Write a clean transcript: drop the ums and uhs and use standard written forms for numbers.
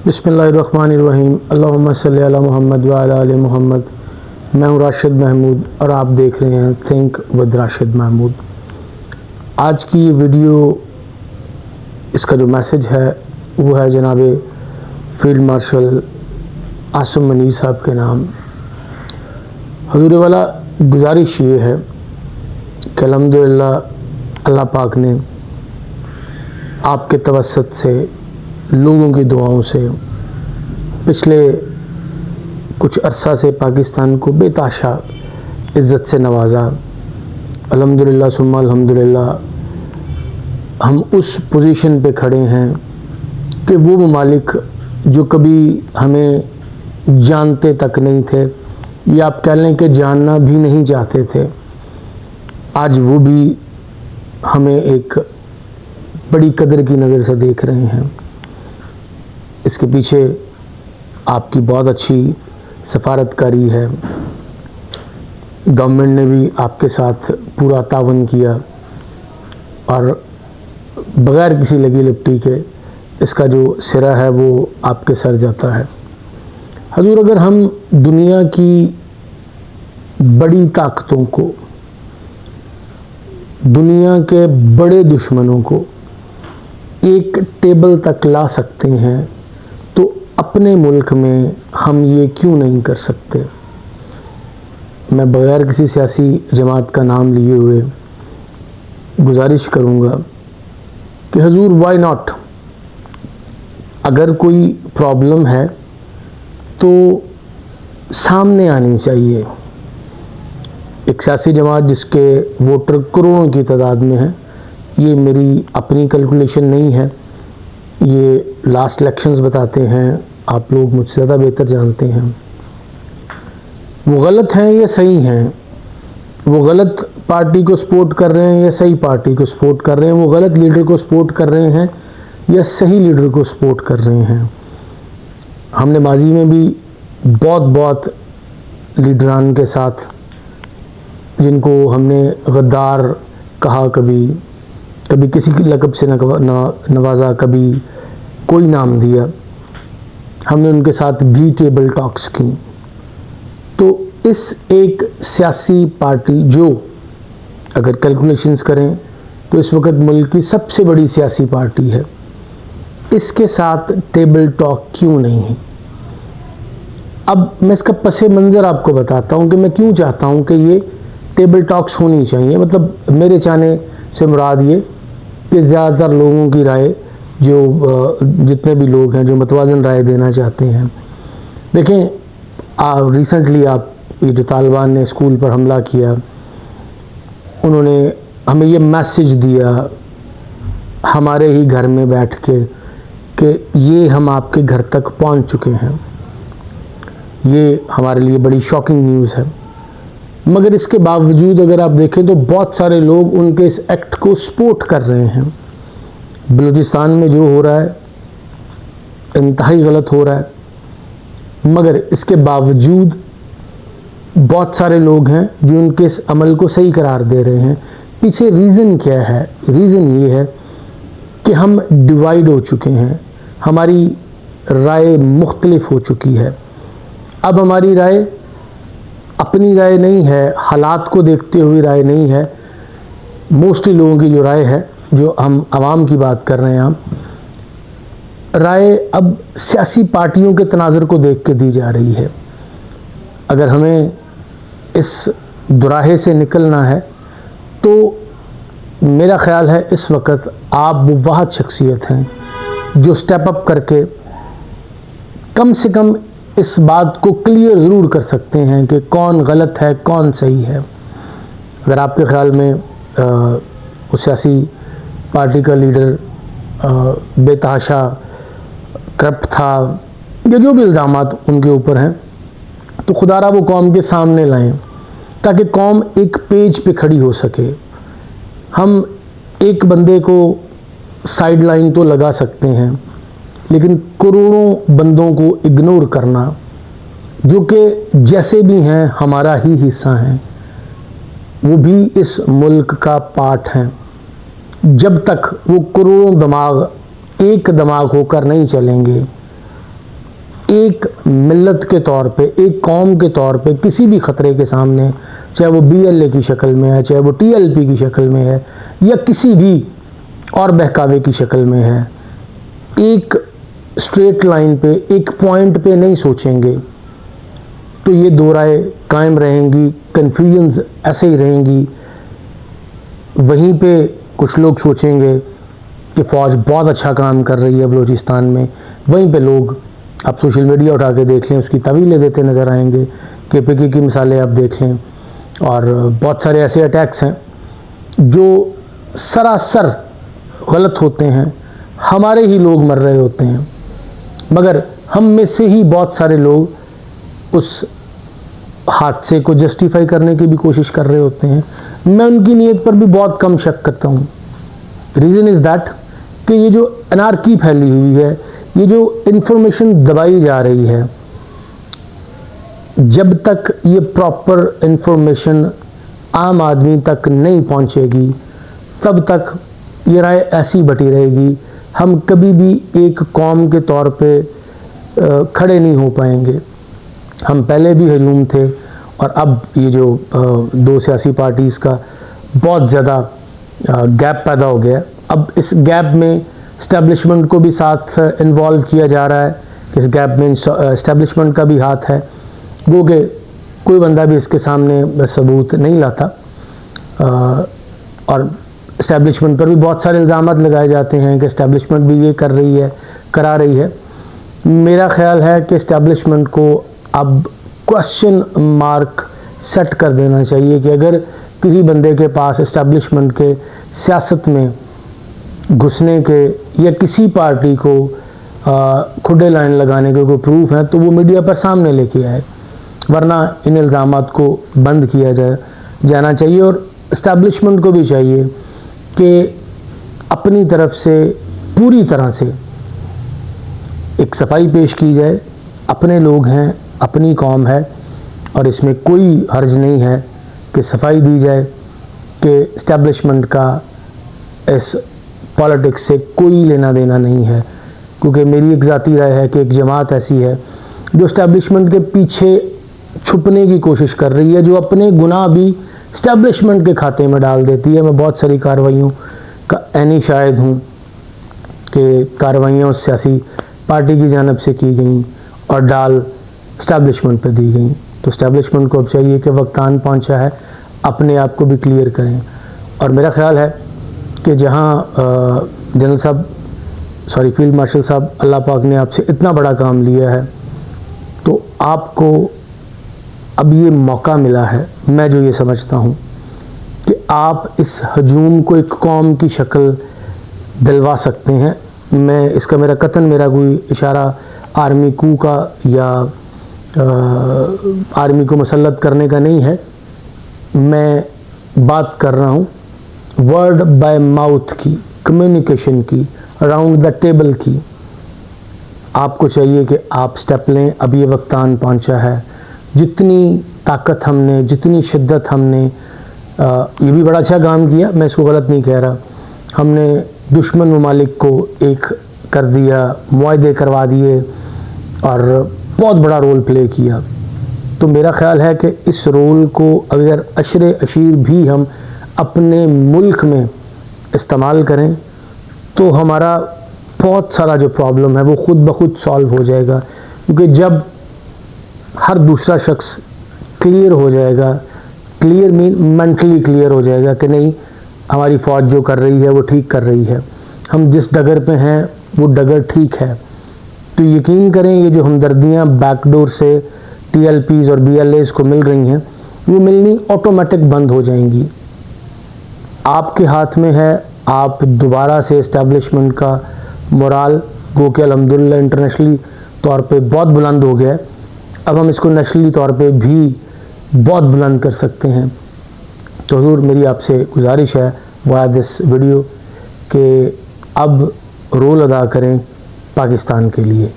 बिस्मिल्लाहिर्रहमानिर्रहीम। अल्लाहुम्मा सल्ली अला मुहम्मद व अला आलि मुहम्मद। मैं हूँ राशिद महमूद और आप देख रहे हैं थिंक विद राशिद महमूद। आज की ये वीडियो, इसका जो मैसेज है वो है जनाब फील्ड मार्शल आसिम मुनीर साहब के नाम। हजूर वाला गुजारिश ये है कि अल्हम्दुलिल्लाह अल्लाह पाक ने आपके तवस्सुत से, लोगों की दुआओं से पिछले कुछ अरसा से पाकिस्तान को बेताशा इज़्ज़त से नवाजा। अल्हम्दुलिल्लाह सुम्मा अल्हम्दुलिल्लाह हम उस पोजीशन पे खड़े हैं कि वो ममालिक जो कभी हमें जानते तक नहीं थे, या आप कह लें कि जानना भी नहीं चाहते थे, आज वो भी हमें एक बड़ी कदर की नज़र से देख रहे हैं। इसके पीछे आपकी बहुत अच्छी सफारतकारी है। गवर्नमेंट ने भी आपके साथ पूरा तावन किया और बग़ैर किसी लगी लिपटी के इसका जो सिरा है वो आपके सर जाता है। हजूर, अगर हम दुनिया की बड़ी ताकतों को, दुनिया के बड़े दुश्मनों को एक टेबल तक ला सकते हैं तो अपने मुल्क में हम ये क्यों नहीं कर सकते। मैं बगैर किसी सियासी जमात का नाम लिए हुए गुजारिश करूँगा कि हजूर वाई नॉट, अगर कोई प्रॉब्लम है तो सामने आनी चाहिए। एक सियासी जमात जिसके वोटर करोड़ों की तादाद में है, ये मेरी अपनी कैलकुलेशन नहीं है, ये लास्ट इलेक्शंस बताते हैं, आप लोग मुझसे ज़्यादा बेहतर जानते हैं। वो गलत हैं या सही हैं, वो गलत पार्टी को सपोर्ट कर रहे हैं या सही पार्टी को सपोर्ट कर रहे हैं, वो गलत लीडर को सपोर्ट कर रहे हैं या सही लीडर को सपोर्ट कर रहे हैं। हमने माजी में भी बहुत लीडरान के साथ, जिनको हमने गद्दार कहा, कभी किसी की लक़ब से नवाजा, कभी कोई नाम दिया, हमने उनके साथ भी टेबल टॉक्स की। तो इस एक सियासी पार्टी जो अगर कैलकुलेशंस करें तो इस वक्त मुल्क की सबसे बड़ी सियासी पार्टी है, इसके साथ टेबल टॉक क्यों नहीं है। अब मैं इसका पसे मंज़र आपको बताता हूँ कि मैं क्यों चाहता हूँ कि ये टेबल टॉक्स होनी चाहिए। मतलब मेरे चाहने से मुराद ये कि ज़्यादातर लोगों की राय, जो जितने भी लोग हैं जो मतवाज़न राय देना चाहते हैं। देखें, रिसेंटली ये जो तालिबान ने स्कूल पर हमला किया, उन्होंने हमें ये मैसेज दिया हमारे ही घर में बैठ के कि ये हम आपके घर तक पहुंच चुके हैं। ये हमारे लिए बड़ी शॉकिंग न्यूज़ है। मगर इसके बावजूद अगर आप देखें तो बहुत सारे लोग उनके इस एक्ट को सपोर्ट कर रहे हैं। बलूचिस्तान में जो हो रहा है इंतहाई गलत हो रहा है, मगर इसके बावजूद बहुत सारे लोग हैं जो उनके इस अमल को सही करार दे रहे हैं। पीछे रीज़न क्या है? रीज़न ये है कि हम डिवाइड हो चुके हैं, हमारी राय मुख्तलिफ हो चुकी है। अब हमारी राय अपनी राय नहीं है, हालात को देखते हुए राय नहीं है। मोस्टली लोगों की जो राय है, जो हम आवाम की बात कर रहे हैं, हम राय अब सियासी पार्टियों के तनाज़ुर को देख के दी जा रही है। अगर हमें इस दुराहे से निकलना है तो मेरा ख़्याल है इस वक्त आप वो वाहद शख्सियत हैं जो स्टेप अप करके कम से कम इस बात को क्लियर ज़रूर कर सकते हैं कि कौन गलत है कौन सही है। अगर आपके ख़्याल में उस सियासी पार्टी का लीडर बेतहाशा करप्ट था या जो भी इल्ज़ामात उनके ऊपर हैं, तो खुदारा वो कौम के सामने लाएं ताकि कौम एक पेज पे खड़ी हो सके। हम एक बंदे को साइड लाइन तो लगा सकते हैं, लेकिन करोड़ों बंदों को इग्नोर करना, जो कि जैसे भी हैं हमारा ही हिस्सा हैं, वो भी इस मुल्क का पार्ट हैं, जब तक वो करोड़ों दिमाग एक दिमाग होकर नहीं चलेंगे, एक मिल्लत के तौर पे, एक कौम के तौर पे किसी भी ख़तरे के सामने, चाहे वो BLA की शक्ल में है, चाहे वो TLP की शक्ल में है, या किसी भी और बहकावे की शक्ल में है, एक स्ट्रेट लाइन पे, एक पॉइंट पे नहीं सोचेंगे तो ये दो राय कायम रहेंगी, कन्फ्यूजन्स ऐसे ही रहेंगी। वहीं पे कुछ लोग सोचेंगे कि फ़ौज बहुत अच्छा काम कर रही है बलूचिस्तान में, वहीं पे लोग, आप सोशल मीडिया उठा के देख लें, उसकी तवीलें देते नज़र आएंगे। KPK की मिसालें आप देख लें, और बहुत सारे ऐसे अटैक्स हैं जो सरासर गलत होते हैं, हमारे ही लोग मर रहे होते हैं, मगर हम में से ही बहुत सारे लोग उस हादसे को जस्टिफाई करने की भी कोशिश कर रहे होते हैं। मैं उनकी नीयत पर भी बहुत कम शक करता हूँ। रीज़न इज़ दैट कि ये जो अनार्की फैली हुई है, ये जो इन्फॉर्मेशन दबाई जा रही है, जब तक ये प्रॉपर इन्फॉर्मेशन आम आदमी तक नहीं पहुँचेगी, तब तक ये राय ऐसी बटी रहेगी। हम कभी भी एक कौम के तौर पे खड़े नहीं हो पाएंगे। हम पहले भी हजूम थे, और अब ये जो दो सियासी पार्टीज़ का बहुत ज़्यादा गैप पैदा हो गया। अब इस गैप में इस्टेब्लिशमेंट को भी साथ इन्वॉल्व किया जा रहा है। इस गैप में इस्टेब्लिशमेंट का भी हाथ है, वो कि कोई बंदा भी इसके सामने सबूत नहीं लाता, और इस्टेब्लिशमेंट पर भी बहुत सारे इल्ज़ाम लगाए जाते हैं कि इस्टेब्लिशमेंट भी ये कर रही है, करा रही है। मेरा ख्याल है कि इस्टेब्लिशमेंट को अब क्वेश्चन मार्क सेट कर देना चाहिए कि अगर किसी बंदे के पास इस्टेब्लिशमेंट के सियासत में घुसने के या किसी पार्टी को खुडे लाइन लगाने के कोई प्रूफ है, तो वो मीडिया पर सामने लेके आए, वरना इन इल्ज़ामात को बंद किया जाना चाहिए। और इस्टेब्लिशमेंट को भी चाहिए कि अपनी तरफ से पूरी तरह से एक सफाई पेश की जाए। अपने लोग हैं, अपनी कौम है, और इसमें कोई हर्ज नहीं है कि सफाई दी जाए कि इस्टेब्लिशमेंट का इस पॉलिटिक्स से कोई लेना देना नहीं है। क्योंकि मेरी एक ज़ाती राय है कि एक जमात ऐसी है जो इस्टेब्लिशमेंट के पीछे छुपने की कोशिश कर रही है, जो अपने गुनाह भी इस्टेब्लिशमेंट के खाते में डाल देती है। मैं बहुत सारी कार्रवाइयों का ऐनी शाहिद हूँ कि कार्रवाइयाँ उस सियासी पार्टी की जानब से की गई और डाल इस्टेब्लिशमेंट पर दी गई। तो इस्टेब्लिशमेंट को अब चाहिए कि वक्त आन पहुँचा है, अपने आप को भी क्लियर करें। और मेरा ख्याल है कि जहाँ जनरल साहब, सॉरी फील्ड मार्शल साहब, अल्लाह पाक ने आपसे इतना बड़ा काम लिया है, तो आपको अब ये मौका मिला है, मैं जो ये समझता हूँ कि आप इस हजूम को एक कौम की शक्ल दिलवा सकते हैं। मैं इसका मेरा कतन मेरा कोई इशारा आर्मी कू का या आर्मी को मुसल्लत करने का नहीं है। मैं बात कर रहा हूँ वर्ड बाय माउथ की, कम्युनिकेशन की, अराउंड द टेबल की। आपको चाहिए कि आप स्टेप लें। अब ये वक्त आन पहुँचा है। जितनी ताकत हमने, जितनी शिद्दत हमने, ये भी बड़ा अच्छा काम किया, मैं इसको गलत नहीं कह रहा, हमने दुश्मन ममालिक को एक कर दिया, मुआहदे करवा दिए और बहुत बड़ा रोल प्ले किया। तो मेरा ख्याल है कि इस रोल को अगर अशरे अशीर भी हम अपने मुल्क में इस्तेमाल करें तो हमारा बहुत सारा जो प्रॉब्लम है वो खुद ब खुद सॉल्व हो जाएगा। क्योंकि जब हर दूसरा शख्स क्लियर हो जाएगा, क्लियर मीन मेंटली क्लियर हो जाएगा कि नहीं, हमारी फ़ौज जो कर रही है वो ठीक कर रही है, हम जिस डगर पे हैं वो डगर ठीक है, तो यकीन करें ये जो हमदर्दियाँ बैकडोर से TLPs और BLAs को मिल रही हैं, वो मिलनी ऑटोमेटिक बंद हो जाएंगी। आपके हाथ में है, आप दोबारा से इस्टेब्लिशमेंट का मोराल गो के अल्हम्दुलिल्लाह इंटरनेशनली तौर पे बहुत बुलंद हो गया है, अब हम इसको नेशनली तौर पे भी बहुत बुलंद कर सकते हैं। तो हुजूर मेरी आपसे गुजारिश है वाया दिस वीडियो कि अब रोल अदा करें पाकिस्तान के लिए।